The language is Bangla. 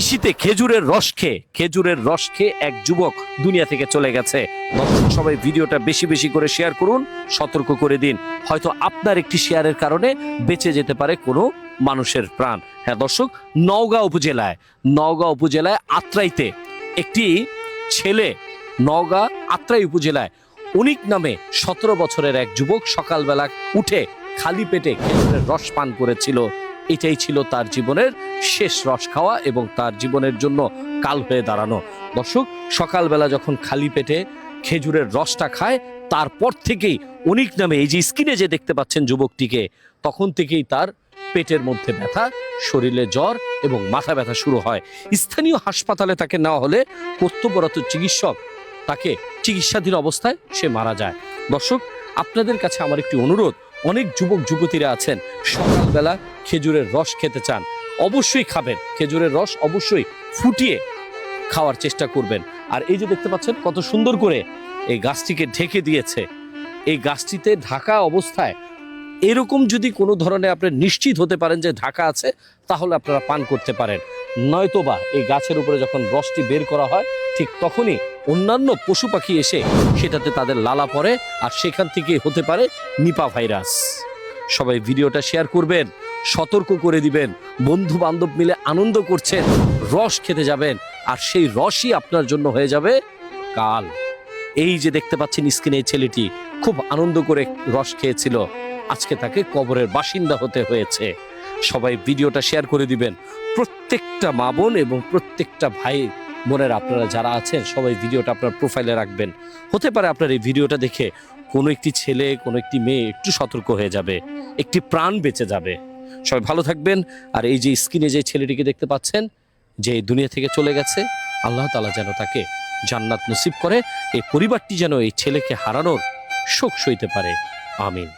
নিশিতে খেজুরের রস খেয়ে এক যুবক দুনিয়া থেকে চলে গেছে। দর্শক সবাই ভিডিওটা বেশি বেশি করে শেয়ার করুন, সতর্ক করে দিন, হয়তো আপনার একটি শেয়ারের কারণে বেঁচে যেতে পারে কোনো মানুষের প্রাণ। হ্যাঁ দর্শক, নওগাঁ উপজেলায় আত্রাইতে একটি ছেলে, নওগাঁ আত্রাই উপজেলায় অনিক নামে 17 বছরের এক যুবক সকালবেলা উঠে খালি পেটে খেজুরের রস পান করেছিল। এটাই ছিল তার জীবনের শেষ রস খাওয়া এবং তার জীবনের জন্য কাল হয়ে দাঁড়ানো। দর্শক, সকালবেলা যখন খালি পেটে খেজুরের রসটা খায়, তারপর থেকেই অনিক নামে, এই যে স্ক্রিনে যে দেখতে পাচ্ছেন যুবকটিকে, তখন থেকেই তার পেটের মধ্যে ব্যথা, শরীরে জ্বর এবং মাথা ব্যথা শুরু হয়। স্থানীয় হাসপাতালে তাকে নেওয়া হলে কর্তব্যরত চিকিৎসক তাকে চিকিৎসাধীন অবস্থায় সে মারা যায়। দর্শক, আপনাদের কাছে আমার একটি অনুরোধ, অনেক যুবক যুবতীরা আছেন সকালবেলা খেজুরের রস খেতে চান, অবশ্যই খাবেন। খেজুরের রস অবশ্যই ফুটিয়ে খাওয়ার চেষ্টা করবেন। আর এই যে দেখতে পাচ্ছেন কত সুন্দর করে এই গাছটিকে ঢেকে দিয়েছে, এই গাছটিতে ঢাকা অবস্থায় এরকম যদি কোনো ধরনের আপনি নিশ্চিত হতে পারেন যে ঢাকা আছে, তাহলে আপনারা পান করতে পারেন। নয়তোবা এই গাছের উপরে যখন রসটি বের করা হয়, ঠিক তখনই অন্যান্য পশু পাখি এসে সেটাতে তাদের লালা পড়ে, আর সেখান থেকে হতে পারে নিপা ভাইরাস। সবাই ভিডিওটা শেয়ার করবেন, সতর্ক করে দিবেন। বন্ধু বান্ধব মিলে আনন্দ করছেন, রস খেতে যাবেন, আর সেই রসই আপনার জন্য হয়ে যাবে কাল। এই যে দেখতে পাচ্ছেন স্ক্রিনে, ছেলেটি খুব আনন্দ করে রস খেয়েছিল, আজকে তাকে কবরের বাসিন্দা হতে হয়েছে। সবাই ভিডিওটা শেয়ার করে দিবেন। প্রত্যেকটা মা বোন এবং প্রত্যেকটা ভাই বোনেরা আপনারা যারা আছেন, সবাই ভিডিওটা আপনার প্রোফাইলে রাখবেন। হতে পারে আপনার এই ভিডিওটা দেখে কোনো একটি ছেলে, কোনো একটি মেয়ে একটু সতর্ক হয়ে যাবে, একটি প্রাণ বেঁচে যাবে। সবাই ভালো থাকবেন। আর এই যে স্ক্রিনে যে ছেলেটিকে দেখতে পাচ্ছেন, যে দুনিয়া থেকে চলে গেছে, আল্লাহ তাআলা যেন তাকে জান্নাত নসিব করে, এই পরিবারটি যেন এই ছেলেকে হারানোর শোক সইতে পারে। আমিন।